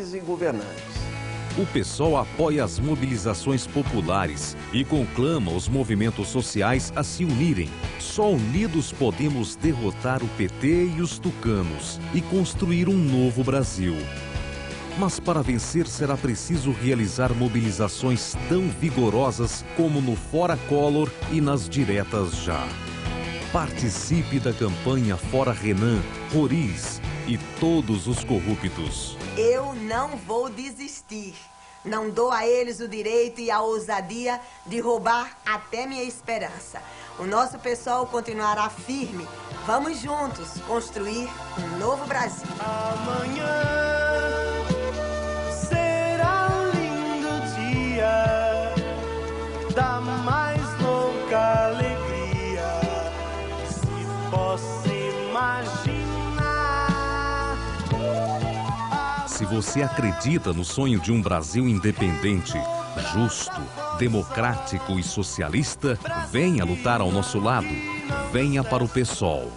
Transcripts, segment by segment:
líderes e governantes. O PSOL apoia as mobilizações populares e conclama os movimentos sociais a se unirem. Só unidos podemos derrotar o PT e os tucanos e construir um novo Brasil. Mas para vencer será preciso realizar mobilizações tão vigorosas como no Fora Collor e nas diretas já. Participe da campanha Fora Renan, Roriz e todos os corruptos. Eu não vou desistir. Não dou a eles o direito e a ousadia de roubar até minha esperança. O nosso pessoal continuará firme. Vamos juntos construir um novo Brasil. Amanhã será um lindo dia da mais louca alegria. Se posso imaginar. Se você acredita no sonho de um Brasil independente, justo, democrático e socialista, venha lutar ao nosso lado. Venha para o PSOL.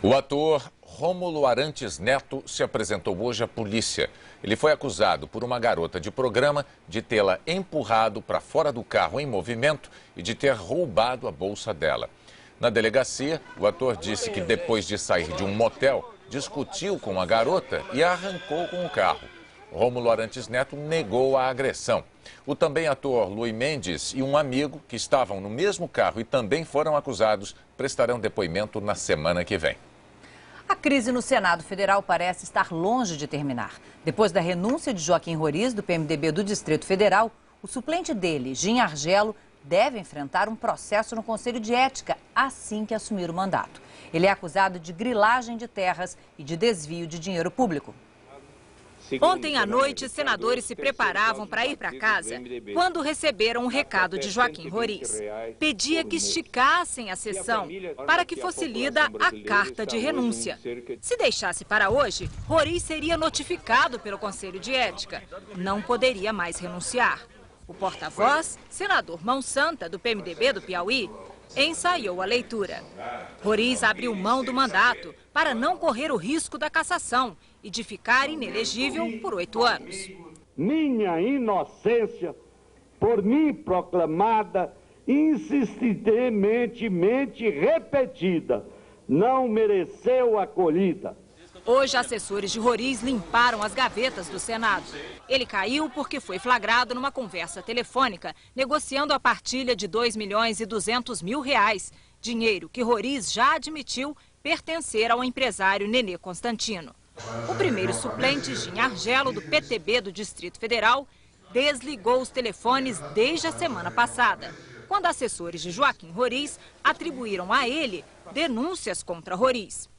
O ator Rômulo Arantes Neto se apresentou hoje à polícia. Ele foi acusado por uma garota de programa de tê-la empurrado para fora do carro em movimento e de ter roubado a bolsa dela. Na delegacia, o ator disse que depois de sair de um motel, discutiu com a garota e a arrancou com o carro. Rômulo Arantes Neto negou a agressão. O também ator Luís Mendes e um amigo que estavam no mesmo carro e também foram acusados prestarão depoimento na semana que vem. A crise no Senado Federal parece estar longe de terminar. Depois da renúncia de Joaquim Roriz, do PMDB do Distrito Federal, o suplente dele, Gin Argelo, deve enfrentar um processo no Conselho de Ética assim que assumir o mandato. Ele é acusado de grilagem de terras e de desvio de dinheiro público. Ontem à noite, senadores se preparavam para ir para casa quando receberam um recado de Joaquim Roriz. Pedia que esticassem a sessão para que fosse lida a carta de renúncia. Se deixasse para hoje, Roriz seria notificado pelo Conselho de Ética. Não poderia mais renunciar. O porta-voz, senador Mão Santa, do PMDB do Piauí, ensaiou a leitura. Roriz abriu mão do mandato para não correr o risco da cassação e de ficar inelegível por 8 anos. Minha inocência, por mim proclamada, insistentemente repetida, não mereceu acolhida. Hoje, assessores de Roriz limparam as gavetas do Senado. Ele caiu porque foi flagrado numa conversa telefônica, negociando a partilha de R$2.200.000, dinheiro que Roriz já admitiu pertencer ao empresário Nenê Constantino. O primeiro suplente, Gin Argelo, do PTB do Distrito Federal, desligou os telefones desde a semana passada, quando assessores de Joaquim Roriz atribuíram a ele denúncias contra Roriz.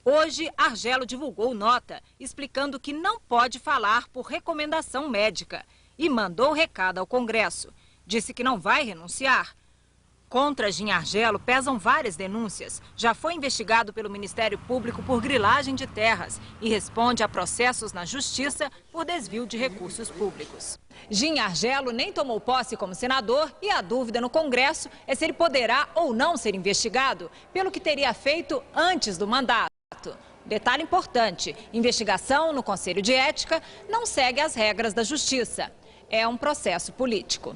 Hoje, Argelo divulgou nota explicando que não pode falar por recomendação médica e mandou recado ao Congresso. Disse que não vai renunciar. Contra Gin Argelo pesam várias denúncias. Já foi investigado pelo Ministério Público por grilagem de terras e responde a processos na Justiça por desvio de recursos públicos. Gin Argelo nem tomou posse como senador e a dúvida no Congresso é se ele poderá ou não ser investigado pelo que teria feito antes do mandato. Detalhe importante, investigação no Conselho de Ética não segue as regras da Justiça. É um processo político.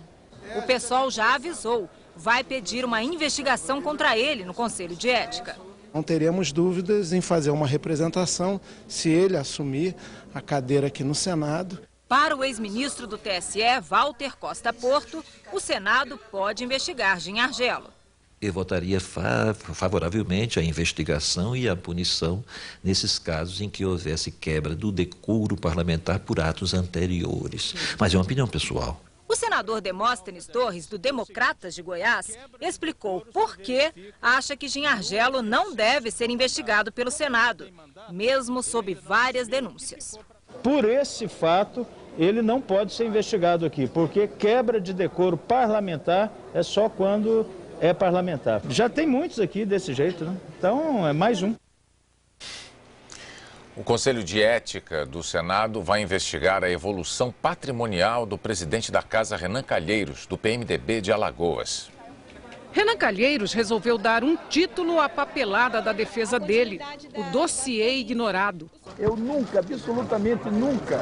O PSOL já avisou, vai pedir uma investigação contra ele no Conselho de Ética. Não teremos dúvidas em fazer uma representação se ele assumir a cadeira aqui no Senado. Para o ex-ministro do TSE, Walter Costa Porto, o Senado pode investigar Gin Argelo. Eu votaria favoravelmente à investigação e à punição nesses casos em que houvesse quebra do decoro parlamentar por atos anteriores. Mas é uma opinião pessoal. O senador Demóstenes Torres, do Democratas de Goiás, explicou por que acha que Gin Argelo não deve ser investigado pelo Senado, mesmo sob várias denúncias. Por esse fato, ele não pode ser investigado aqui, porque quebra de decoro parlamentar é só quando é parlamentar. Já tem muitos aqui desse jeito, né? Então é mais um. O Conselho de Ética do Senado vai investigar a evolução patrimonial do presidente da Casa, Renan Calheiros, do PMDB de Alagoas. Renan Calheiros resolveu dar um título à papelada da defesa dele, o dossiê ignorado. Eu nunca, absolutamente nunca,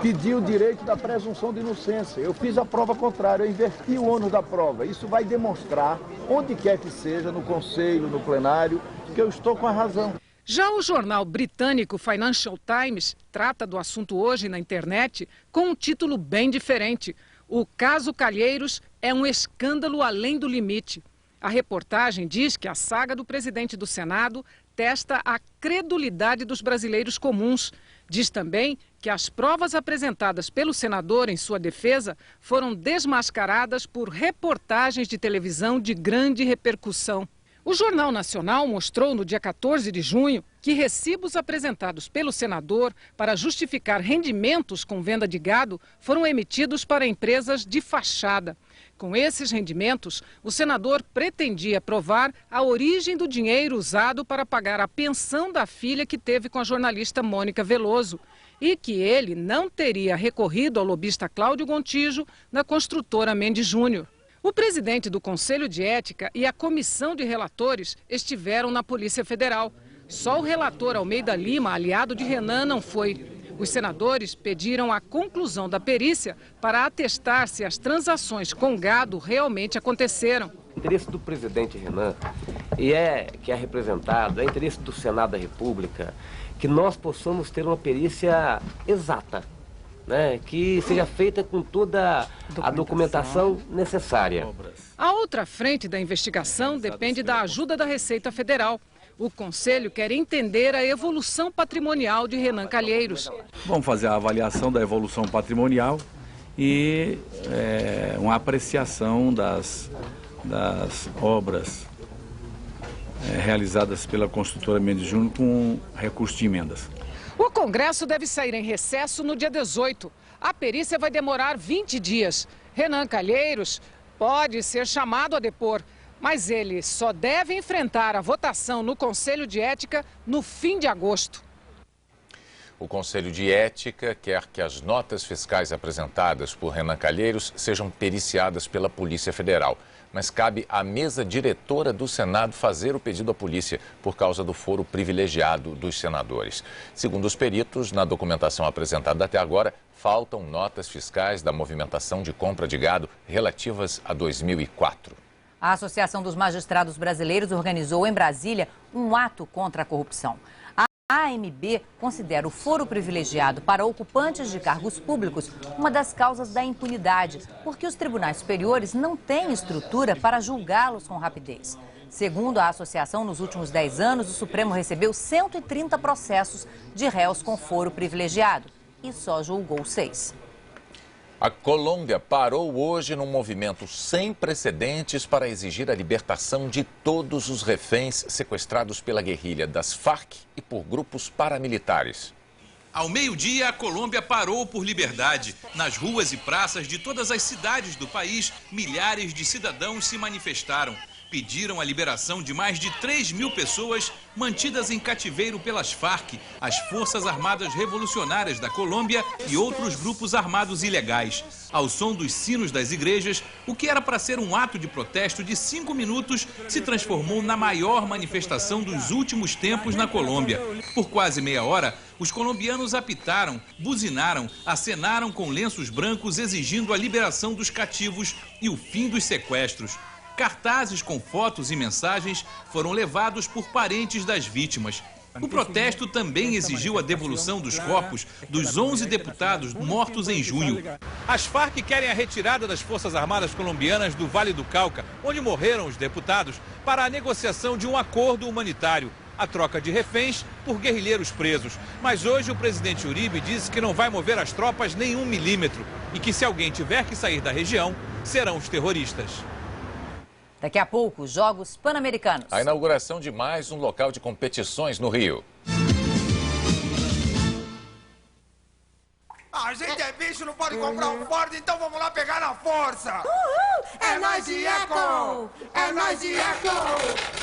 pedi o direito da presunção de inocência. Eu fiz a prova contrária, eu inverti o ônus da prova. Isso vai demonstrar, onde quer que seja, no conselho, no plenário, que eu estou com a razão. Já o jornal britânico Financial Times trata do assunto hoje na internet com um título bem diferente. O caso Calheiros é um escândalo além do limite. A reportagem diz que a saga do presidente do Senado testa a credulidade dos brasileiros comuns. Diz também que as provas apresentadas pelo senador em sua defesa foram desmascaradas por reportagens de televisão de grande repercussão. O Jornal Nacional mostrou no dia 14 de junho que recibos apresentados pelo senador para justificar rendimentos com venda de gado foram emitidos para empresas de fachada. Com esses rendimentos, o senador pretendia provar a origem do dinheiro usado para pagar a pensão da filha que teve com a jornalista Mônica Veloso e que ele não teria recorrido ao lobista Cláudio Gontijo na construtora Mendes Júnior. O presidente do Conselho de Ética e a comissão de relatores estiveram na Polícia Federal. Só o relator Almeida Lima, aliado de Renan, não foi. Os senadores pediram a conclusão da perícia para atestar se as transações com gado realmente aconteceram. O interesse do presidente Renan, que é representado, é interesse do Senado da República, que nós possamos ter uma perícia exata, né, que seja feita com toda a documentação necessária. A outra frente da investigação depende da ajuda da Receita Federal. O Conselho quer entender a evolução patrimonial de Renan Calheiros. Vamos fazer a avaliação da evolução patrimonial e uma apreciação das obras realizadas pela construtora Mendes Júnior com recurso de emendas. O Congresso deve sair em recesso no dia 18. A perícia vai demorar 20 dias. Renan Calheiros pode ser chamado a depor, mas ele só deve enfrentar a votação no Conselho de Ética no fim de agosto. O Conselho de Ética quer que as notas fiscais apresentadas por Renan Calheiros sejam periciadas pela Polícia Federal. Mas cabe à mesa diretora do Senado fazer o pedido à polícia por causa do foro privilegiado dos senadores. Segundo os peritos, na documentação apresentada até agora, faltam notas fiscais da movimentação de compra de gado relativas a 2004. A Associação dos Magistrados Brasileiros organizou em Brasília um ato contra a corrupção. A AMB considera o foro privilegiado para ocupantes de cargos públicos uma das causas da impunidade, porque os tribunais superiores não têm estrutura para julgá-los com rapidez. Segundo a associação, nos últimos 10 anos, o Supremo recebeu 130 processos de réus com foro privilegiado e só julgou 6. A Colômbia parou hoje num movimento sem precedentes para exigir a libertação de todos os reféns sequestrados pela guerrilha das Farc e por grupos paramilitares. Ao meio-dia, a Colômbia parou por liberdade. Nas ruas e praças de todas as cidades do país, milhares de cidadãos se manifestaram. Pediram a liberação de mais de 3.000 pessoas mantidas em cativeiro pelas Farc, as Forças Armadas Revolucionárias da Colômbia e outros grupos armados ilegais. Ao som dos sinos das igrejas, o que era para ser um ato de protesto de 5 minutos se transformou na maior manifestação dos últimos tempos na Colômbia. Por quase meia hora, os colombianos apitaram, buzinaram, acenaram com lenços brancos exigindo a liberação dos cativos e o fim dos sequestros. Cartazes com fotos e mensagens foram levados por parentes das vítimas. O protesto também exigiu a devolução dos corpos dos 11 deputados mortos em junho. As Farc querem a retirada das Forças Armadas colombianas do Vale do Cauca, onde morreram os deputados, para a negociação de um acordo humanitário. A troca de reféns por guerrilheiros presos. Mas hoje o presidente Uribe disse que não vai mover as tropas nem 1 milímetro e que se alguém tiver que sair da região, serão os terroristas. Daqui a pouco, Jogos Pan-Americanos. A inauguração de mais um local de competições no Rio. A gente é bicho, não pode comprar um Ford, então vamos lá pegar na força! Uhul! É nóis de Eco! É nóis de Eco!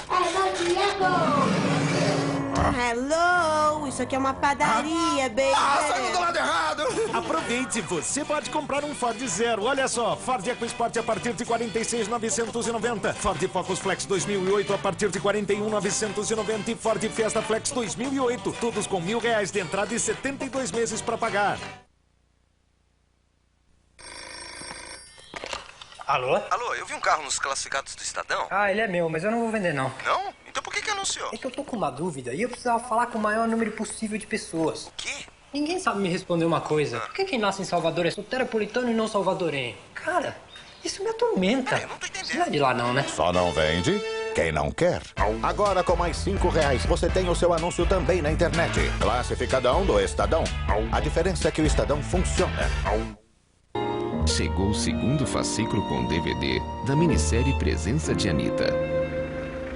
É nóis de Eco! hello, isso aqui é uma padaria, baby. Saiu do lado errado. Aproveite, você pode comprar um Ford Zero. Olha só, Ford EcoSport a partir de 46.990. Ford Focus Flex 2008 a partir de 41.990 e Ford Fiesta Flex 2008. Todos com R$1.000 de entrada e 72 meses para pagar. Alô? Alô, eu vi um carro nos classificados do Estadão. Ah, ele é meu, mas eu não vou vender, não. Não? Então por que anunciou? É que eu tô com uma dúvida e eu precisava falar com o maior número possível de pessoas. O quê? Ninguém sabe me responder uma coisa. Por que quem nasce em Salvador é soteropolitano e não salvadorenho? Cara, isso me atormenta. Eu não tô entendendo. Isso não é de lá não, né? Só não vende quem não quer. Agora com mais R$5 você tem o seu anúncio também na internet. Classificadão do Estadão. A diferença é que o Estadão funciona. Chegou o segundo fascículo com DVD da minissérie Presença de Anitta.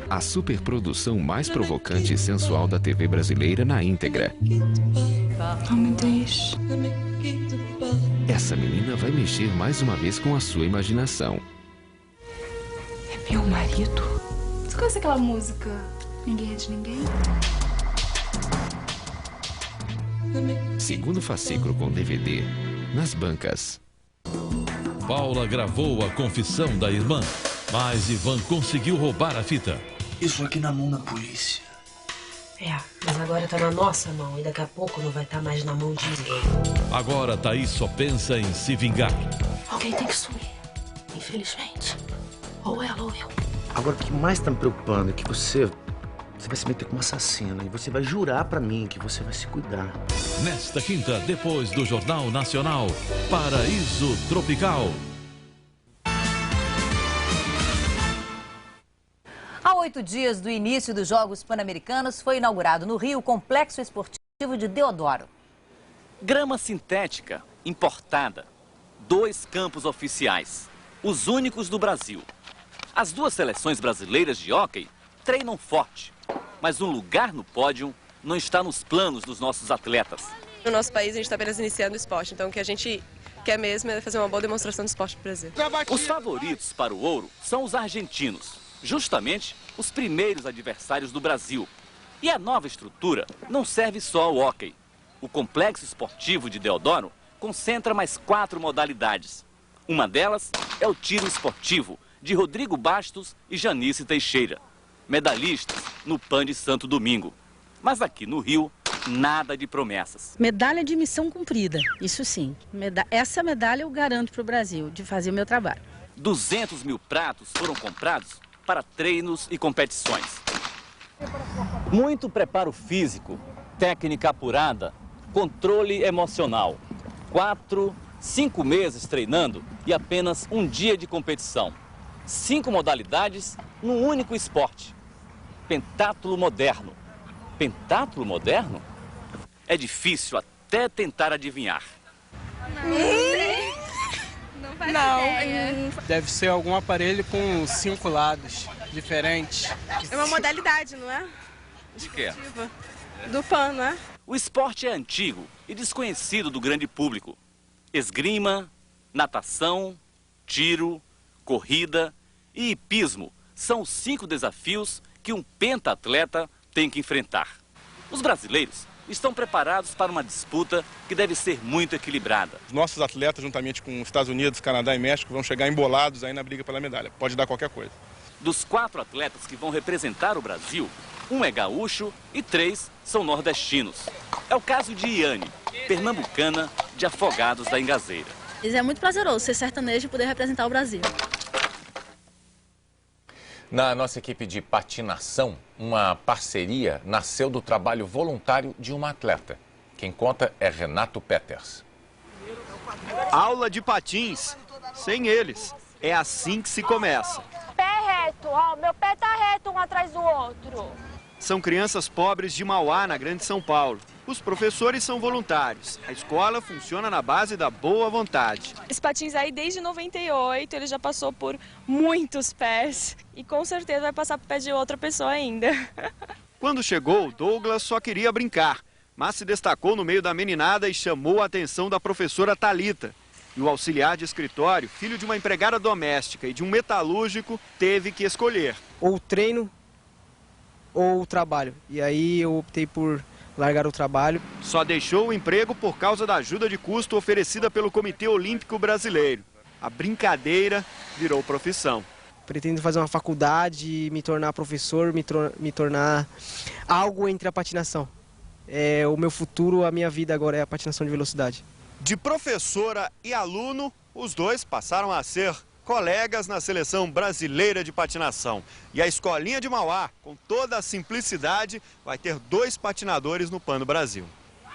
A superprodução mais provocante e sensual da TV brasileira na íntegra. Oh, meu Deus. Essa menina vai mexer mais uma vez com a sua imaginação. É meu marido? Você conhece aquela música Ninguém é de Ninguém? Segundo fascículo com DVD nas bancas. Paula gravou a confissão da irmã, mas Ivan conseguiu roubar a fita. Isso aqui na mão da polícia. É, mas agora tá na nossa mão e daqui a pouco não vai estar mais na mão de ninguém. Agora Thaís só pensa em se vingar. Alguém tem que sumir, infelizmente. Ou ela ou eu. Agora, o que mais tá me preocupando é que você vai se meter com uma assassina e você vai jurar pra mim que você vai se cuidar. Nesta quinta, depois do Jornal Nacional, Paraíso Tropical. Há 8 dias do início dos Jogos Pan-Americanos, foi inaugurado no Rio o Complexo Esportivo de Deodoro. Grama sintética, importada. 2 campos oficiais, os únicos do Brasil. As 2 seleções brasileiras de hóquei treinam forte, mas um lugar no pódio não está nos planos dos nossos atletas. No nosso país, a gente está apenas iniciando o esporte, então o que a gente quer mesmo é fazer uma boa demonstração do esporte do Brasil. Os favoritos para o ouro são os argentinos, justamente os primeiros adversários do Brasil. E a nova estrutura não serve só ao hóquei. O Complexo Esportivo de Deodoro concentra mais 4 modalidades. Uma delas é o tiro esportivo, de Rodrigo Bastos e Janice Teixeira, medalhistas no PAN de Santo Domingo. Mas aqui no Rio, nada de promessas. Medalha de missão cumprida, isso sim. Essa medalha eu garanto para o Brasil, de fazer o meu trabalho. 200 mil pratos foram comprados para treinos e competições. Muito preparo físico, técnica apurada, controle emocional. 4, 5 meses treinando e apenas um dia de competição. 5 modalidades num único esporte. Pentátulo moderno. Pentátulo moderno? É difícil até tentar adivinhar. Não faz ideia. Deve ser algum aparelho com 5 lados diferentes. É uma modalidade, não é? De quê? Do PAN, não é? O esporte é antigo e desconhecido do grande público. Esgrima, natação, tiro, corrida e hipismo são os 5 desafios que um pentatleta tem que enfrentar. Os brasileiros estão preparados para uma disputa que deve ser muito equilibrada. Os nossos atletas, juntamente com os Estados Unidos, Canadá e México, vão chegar embolados aí na briga pela medalha. Pode dar qualquer coisa. Dos 4 atletas que vão representar o Brasil, 1 é gaúcho e 3 são nordestinos. É o caso de Iane, pernambucana de Afogados da Ingazeira. É muito prazeroso ser sertanejo e poder representar o Brasil. Na nossa equipe de patinação, uma parceria nasceu do trabalho voluntário de uma atleta. Quem conta é Renato Peters. Aula de patins, sem eles. É assim que se começa. Pé reto, ó, meu pé tá reto um atrás do outro. São crianças pobres de Mauá, na Grande São Paulo. Os professores são voluntários. A escola funciona na base da boa vontade. Esse patins aí, desde 98, ele já passou por muitos pés. E com certeza vai passar pro pé de outra pessoa ainda. Quando chegou, Douglas só queria brincar, mas se destacou no meio da meninada e chamou a atenção da professora Thalita. E o auxiliar de escritório, filho de uma empregada doméstica e de um metalúrgico, teve que escolher. Ou treino ou o trabalho. E aí eu optei por largar o trabalho. Só deixou o emprego por causa da ajuda de custo oferecida pelo Comitê Olímpico Brasileiro. A brincadeira virou profissão. Pretendo fazer uma faculdade, me tornar professor, me tornar algo entre a patinação. O meu futuro, a minha vida agora é a patinação de velocidade. De professora e aluno, os dois passaram a ser colegas na seleção brasileira de patinação. E a escolinha de Mauá, com toda a simplicidade, vai ter 2 patinadores no PAN do Brasil.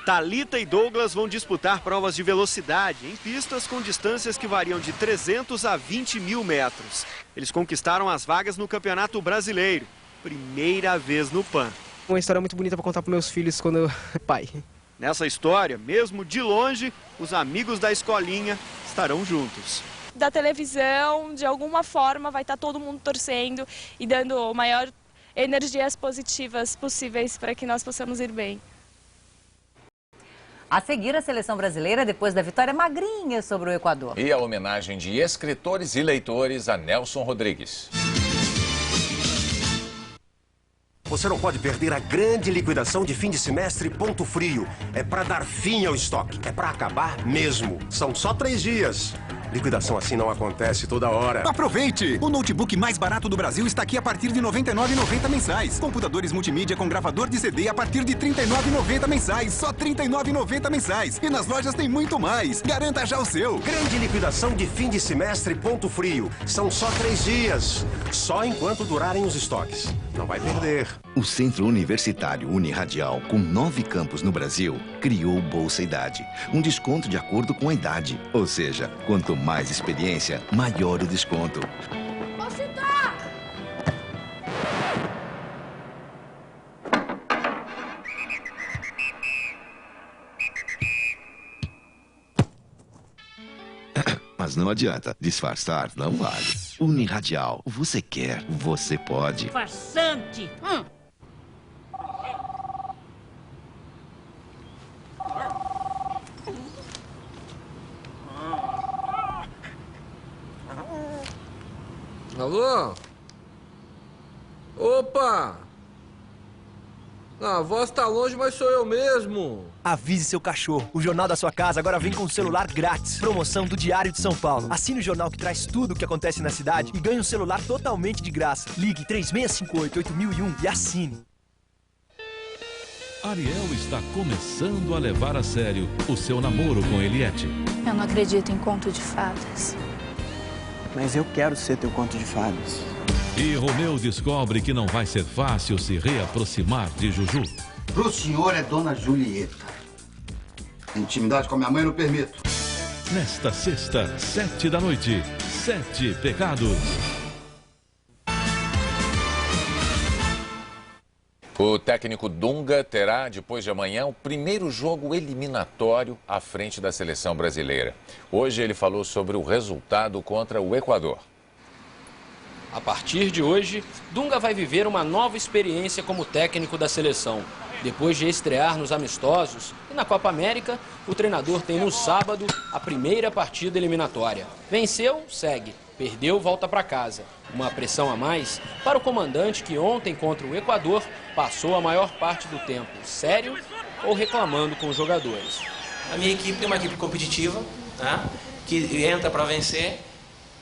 Thalita e Douglas vão disputar provas de velocidade em pistas com distâncias que variam de 300 a 20 mil metros. Eles conquistaram as vagas no Campeonato Brasileiro, primeira vez no PAN. Uma história muito bonita para contar para meus filhos quando eu pai. Nessa história, mesmo de longe, os amigos da escolinha estarão juntos. Da televisão, de alguma forma, vai estar todo mundo torcendo e dando maior energias positivas possíveis para que nós possamos ir bem. A seguir, a seleção brasileira depois da vitória magrinha sobre o Equador. E a homenagem de escritores e leitores a Nelson Rodrigues. Você não pode perder a grande liquidação de fim de semestre Ponto Frio. É para dar fim ao estoque. É para acabar mesmo. São só 3 dias. Liquidação assim não acontece toda hora. Aproveite! O notebook mais barato do Brasil está aqui a partir de R$ 99,90 mensais. Computadores multimídia com gravador de CD a partir de R$ 39,90 mensais. Só R$ 39,90 mensais. E nas lojas tem muito mais. Garanta já o seu. Grande liquidação de fim de semestre Ponto Frio. São só 3 dias. Só enquanto durarem os estoques. Não vai perder. O Centro Universitário Uniradial, com 9 campos no Brasil, criou Bolsa Idade. Um desconto de acordo com a idade. Ou seja, quanto mais experiência, maior o desconto. Mas não adianta, disfarçar não vale. Uniradial, você quer, você pode. Farsante! Alô? Opa! A voz tá longe, mas sou eu mesmo. Avise seu cachorro. O Jornal da Sua Casa agora vem com um celular grátis. Promoção do Diário de São Paulo. Assine o jornal que traz tudo o que acontece na cidade e ganhe um celular totalmente de graça. Ligue 3658-8001 e assine. Ariel está começando a levar a sério o seu namoro com Eliette. Eu não acredito em conto de fadas. Mas eu quero ser teu conto de fadas. E Romeu descobre que não vai ser fácil se reaproximar de Juju. Pro senhor é Dona Julieta. Intimidade com a minha mãe eu não permito. Nesta sexta, 7 da noite, 7 Pecados. O técnico Dunga terá, depois de amanhã, o primeiro jogo eliminatório à frente da seleção brasileira. Hoje ele falou sobre o resultado contra o Equador. A partir de hoje, Dunga vai viver uma nova experiência como técnico da seleção. Depois de estrear nos amistosos e na Copa América, o treinador tem no sábado a primeira partida eliminatória. Venceu, segue. Perdeu, volta para casa. Uma pressão a mais para o comandante que ontem contra o Equador passou a maior parte do tempo sério ou reclamando com os jogadores. A minha equipe é uma equipe competitiva, né, que entra para vencer.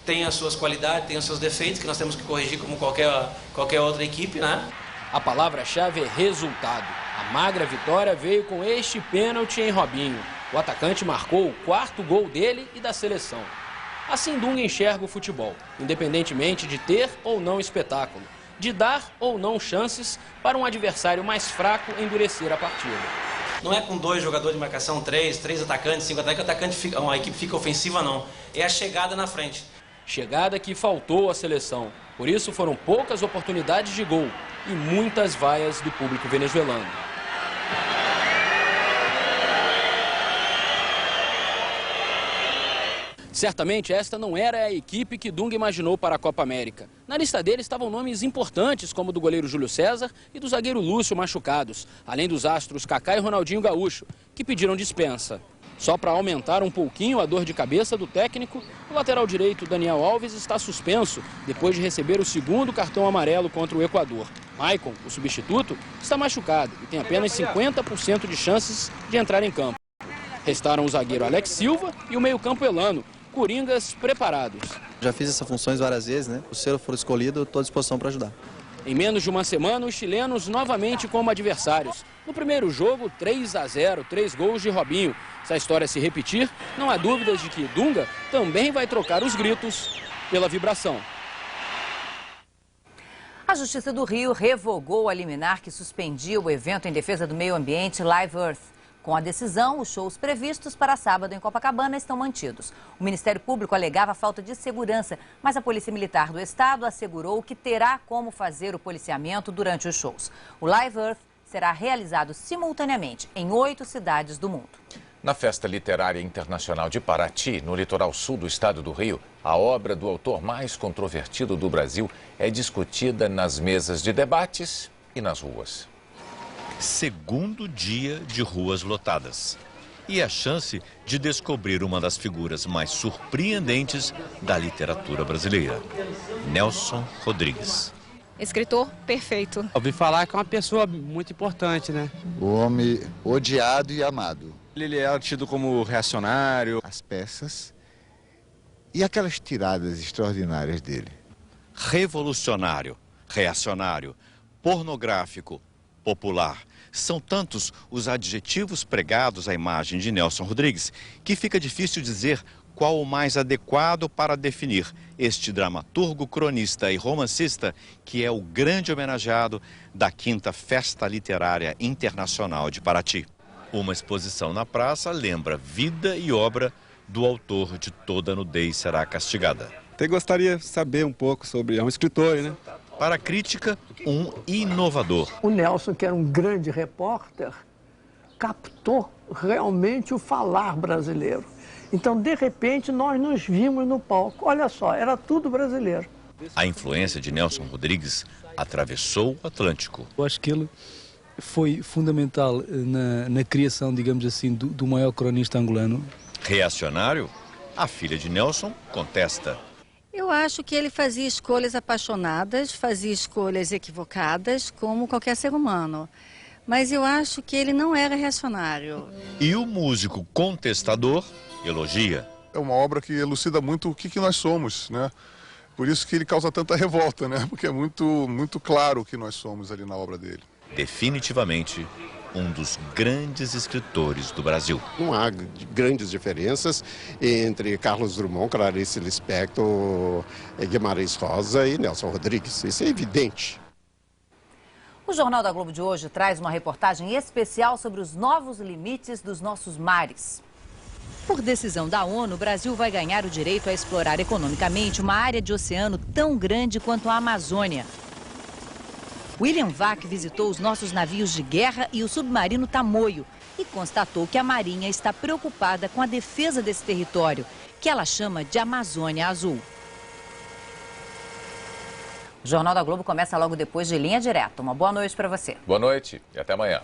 Tem as suas qualidades, tem os seus defeitos, que nós temos que corrigir como qualquer outra equipe, né? A palavra-chave é resultado. A magra vitória veio com este pênalti em Robinho. O atacante marcou o 4º gol dele e da seleção. Assim Dunga enxerga o futebol, independentemente de ter ou não espetáculo, de dar ou não chances para um adversário mais fraco endurecer a partida. Não é com 2 jogadores de marcação, 3 atacantes, 5 atacantes, a equipe fica ofensiva, não. É a chegada na frente. Chegada que faltou à seleção. Por isso foram poucas oportunidades de gol e muitas vaias do público venezuelano. Certamente esta não era a equipe que Dunga imaginou para a Copa América. Na lista dele estavam nomes importantes como o do goleiro Júlio César e do zagueiro Lúcio machucados, além dos astros Kaká e Ronaldinho Gaúcho, que pediram dispensa. Só para aumentar um pouquinho a dor de cabeça do técnico, o lateral direito Daniel Alves está suspenso depois de receber o 2º cartão amarelo contra o Equador. Maicon, o substituto, está machucado e tem apenas 50% de chances de entrar em campo. Restaram o zagueiro Alex Silva e o meio-campo Elano, coringas preparados. Já fiz essas funções várias vezes, né? Se eu for escolhido, estou à disposição para ajudar. Em menos de uma semana, os chilenos novamente como adversários. No primeiro jogo, 3-0, 3 gols de Robinho. Se a história se repetir, não há dúvidas de que Dunga também vai trocar os gritos pela vibração. A Justiça do Rio revogou a liminar que suspendia o evento em defesa do meio ambiente Live Earth. Com a decisão, os shows previstos para sábado em Copacabana estão mantidos. O Ministério Público alegava falta de segurança, mas a Polícia Militar do Estado assegurou que terá como fazer o policiamento durante os shows. O Live Earth será realizado simultaneamente em 8 cidades do mundo. Na Festa Literária Internacional de Paraty, no litoral sul do estado do Rio, a obra do autor mais controvertido do Brasil é discutida nas mesas de debates e nas ruas. Segundo dia de ruas lotadas. E a chance de descobrir uma das figuras mais surpreendentes da literatura brasileira, Nelson Rodrigues. Escritor perfeito. Ouvi falar que é uma pessoa muito importante, né? O homem odiado e amado. Ele é tido como reacionário. As peças e aquelas tiradas extraordinárias dele. Revolucionário, reacionário, pornográfico, popular. São tantos os adjetivos pregados à imagem de Nelson Rodrigues que fica difícil dizer qual o mais adequado para definir este dramaturgo, cronista e romancista que é o grande homenageado da 5ª Festa Literária Internacional de Paraty. Uma exposição na praça lembra vida e obra do autor de Toda Nudez Será Castigada. Até gostaria de saber um pouco sobre... É um escritor, né? Para a crítica, um inovador. O Nelson, que era um grande repórter, captou realmente o falar brasileiro. Então, de repente, nós nos vimos no palco. Olha só, era tudo brasileiro. A influência de Nelson Rodrigues atravessou o Atlântico. Eu acho que ele foi fundamental na criação, digamos assim, do maior cronista angolano. Reacionário, a filha de Nelson contesta. Eu acho que ele fazia escolhas apaixonadas, fazia escolhas equivocadas, como qualquer ser humano. Mas eu acho que ele não era reacionário. E o músico contestador elogia. É uma obra que elucida muito o que nós somos, né? Por isso que ele causa tanta revolta, né? Porque é muito claro o que nós somos ali na obra dele. Definitivamente um dos grandes escritores do Brasil. Não há grandes diferenças entre Carlos Drummond, Clarice Lispector, Guimarães Rosa e Nelson Rodrigues. Isso é evidente. O Jornal da Globo de hoje traz uma reportagem especial sobre os novos limites dos nossos mares. Por decisão da ONU, o Brasil vai ganhar o direito a explorar economicamente uma área de oceano tão grande quanto a Amazônia. William Vac visitou os nossos navios de guerra e o submarino Tamoio e constatou que a Marinha está preocupada com a defesa desse território, que ela chama de Amazônia Azul. O Jornal da Globo começa logo depois de Linha Direta. Uma boa noite para você. Boa noite e até amanhã.